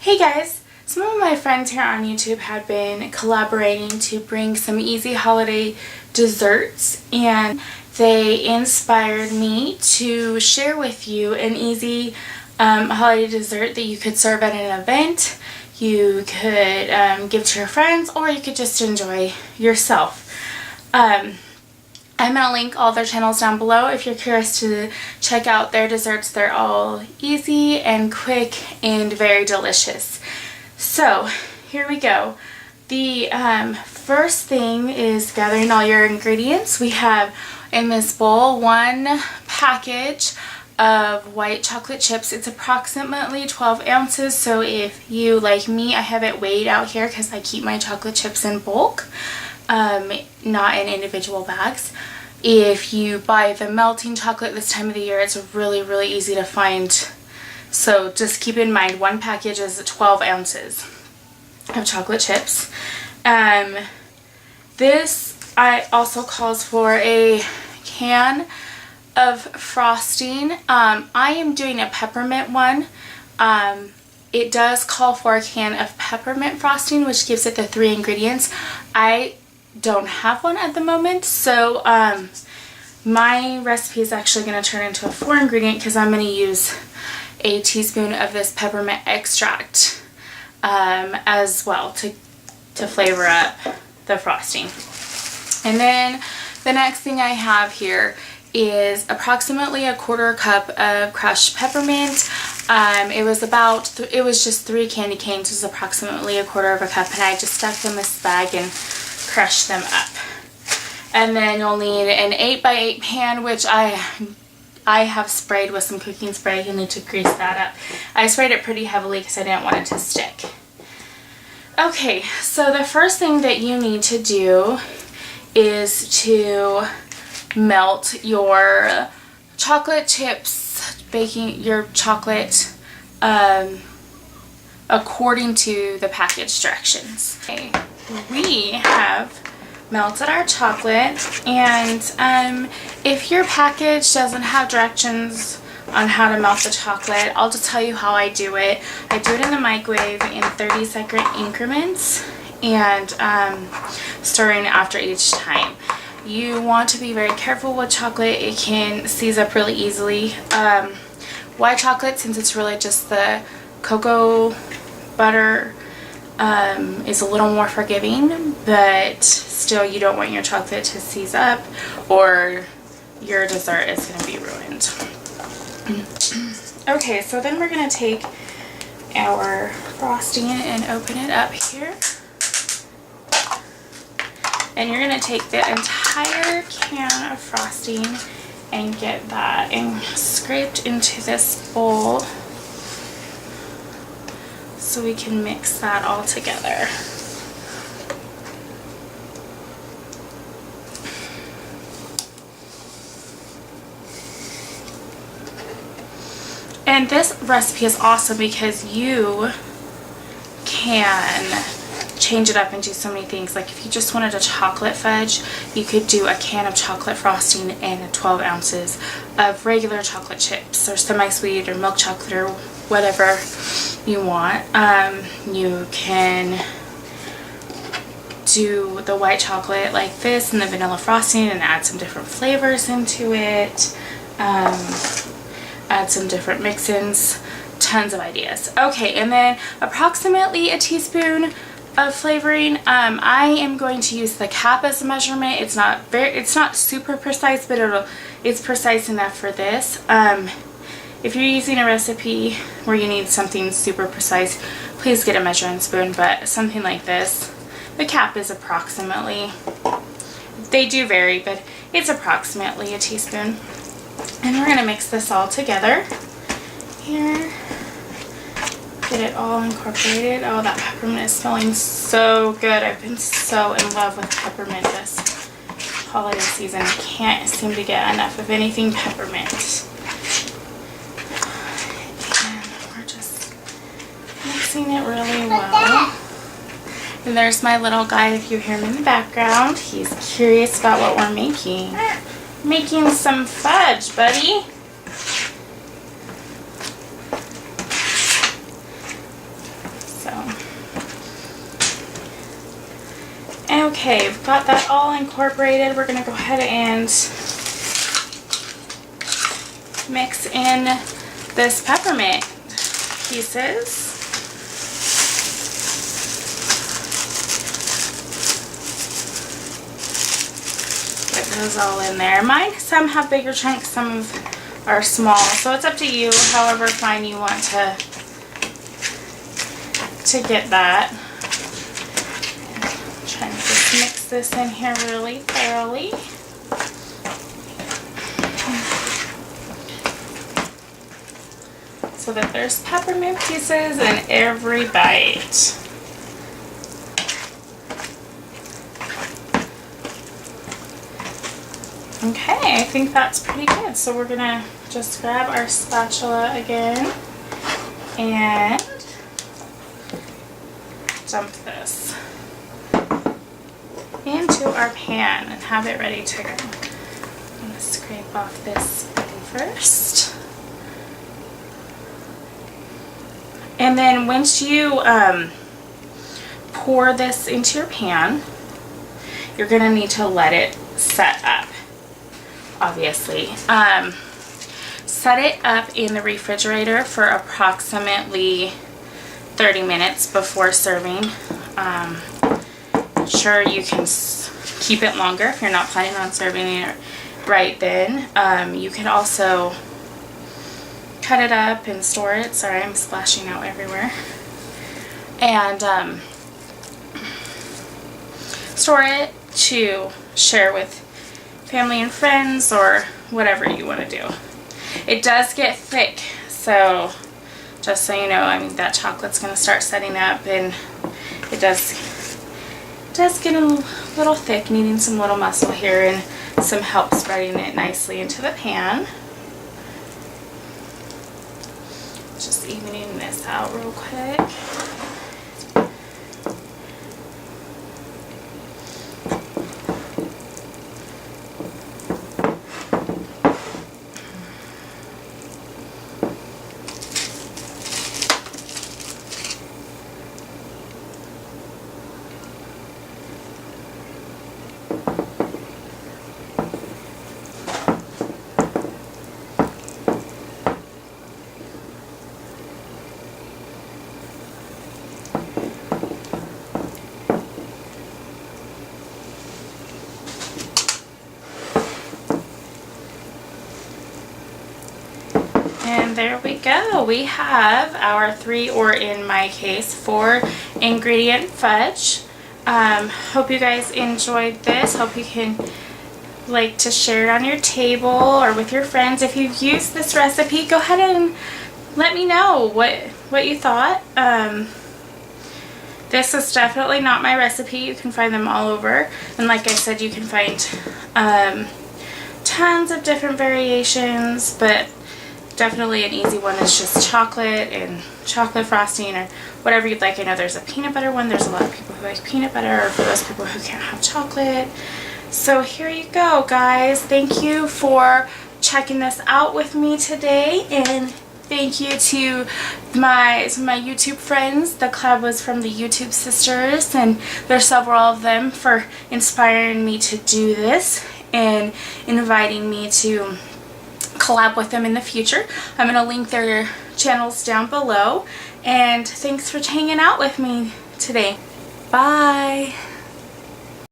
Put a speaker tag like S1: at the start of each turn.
S1: Hey guys! Some of my friends here on YouTube have been collaborating to bring some easy holiday desserts, and they inspired me to share with you an easy holiday dessert that you could serve at an event, you could give to your friends, or you could just enjoy yourself. I'm going to link all their channels down below if you're curious to check out their desserts. They're all easy and quick and very delicious. So here we go. The first thing is gathering all your ingredients. We have in this bowl 1 package of white chocolate chips. It's approximately 12 ounces, so if you, like me, I have it weighed out here because I keep my chocolate chips in bulk, not in individual bags. If you buy the melting chocolate this time of the year, it's really easy to find. So just keep in mind 1 package is 12 ounces of chocolate chips. This also calls for a can of frosting. I am doing a peppermint one. It does call for a can of peppermint frosting, which gives it the 3 ingredients. I don't have one at the moment, so my recipe is actually going to turn into a 4 ingredient because I'm going to use a teaspoon of this peppermint extract as well to flavor up the frosting. And then the next thing I have here is approximately a 1/4 cup of crushed peppermint. It was just 3 candy canes, was approximately a 1/4 cup, and I just stuck them in this bag and crush them up. And then you'll need an 8x8 pan, which I have sprayed with some cooking spray. You'll need to grease that up. I sprayed it pretty heavily because I didn't want it to stick. Okay, so the first thing that you need to do is to melt your chocolate chips, baking your chocolate according to the package directions. Okay. We have melted our chocolate, and if your package doesn't have directions on how to melt the chocolate, I'll just tell you how I do it. I do it in the microwave in 30-second increments and stirring after each time. You want to be very careful with chocolate. It can seize up really easily. White chocolate, since it's really just the cocoa butter, is a little more forgiving, but still you don't want your chocolate to seize up or your dessert is going to be ruined. Okay, so then we're going to take our frosting and open it up here. And you're going to take the entire can of frosting and get that and scraped into this bowl, so we can mix that all together. And this recipe is awesome because you can change it up and do so many things. Like if you just wanted a chocolate fudge, you could do a can of chocolate frosting and 12 ounces of regular chocolate chips or semi-sweet or milk chocolate or whatever you want. You can do the white chocolate like this and the vanilla frosting and add some different flavors into it. Add some different mix-ins. Tons of ideas. Okay, and then approximately a teaspoon of flavoring. I am going to use the cap as a measurement. It's not super precise, but it's precise enough for this. If you're using a recipe where you need something super precise, please get a measuring spoon, but something like this, the cap is approximately, they do vary, but it's approximately a teaspoon. And we're going to mix this all together here. Get it all incorporated. Oh, that peppermint is smelling so good. I've been so in love with peppermint this holiday season. I can't seem to get enough of anything peppermint. Mixing it really well. And there's my little guy, if you hear him in the background. He's curious about what we're making. Making some fudge, buddy. Okay, we've got that all incorporated. We're gonna go ahead and mix in this peppermint pieces. Get those all in there. Mine, some have bigger chunks, some are small, so it's up to you, however fine you want to get that. I'm trying to just mix this in here really thoroughly. So that there's peppermint pieces in every bite. Okay, I think that's pretty good. So we're gonna just grab our spatula again and dump this into our pan and have it ready to go. I'm gonna scrape off this first. And then once you pour this into your pan, you're gonna need to let it set up. Obviously, set it up in the refrigerator for approximately 30 minutes before serving. Sure, you can keep it longer if you're not planning on serving it right then. You can also cut it up and store it. Sorry, I'm splashing out everywhere. And store it to share with family and friends or whatever you want to do. It does get thick, so just so you know, I mean, that chocolate's going to start setting up, and it does get a little thick, needing some little muscle here and some help spreading it nicely into the pan. Just evening this out real quick. And there we go. We have our 3, or in my case 4, ingredient fudge. Hope you guys enjoyed this. Hope you can like to share it on your table or with your friends. If you've used this recipe, go ahead and let me know what you thought. This is definitely not my recipe. You can find them all over, and like I said, you can find tons of different variations, but definitely an easy one is just chocolate and chocolate frosting or whatever you'd like. I know there's a peanut butter one. There's a lot of people who like peanut butter, or for those people who can't have chocolate. So here you go, guys. Thank you for checking this out with me today, and thank you to my YouTube friends. The collab was from the YouTube sisters, and there's several of them, for inspiring me to do this and inviting me to collab with them in the future. I'm going to link their channels down below, and thanks for hanging out with me today. Bye!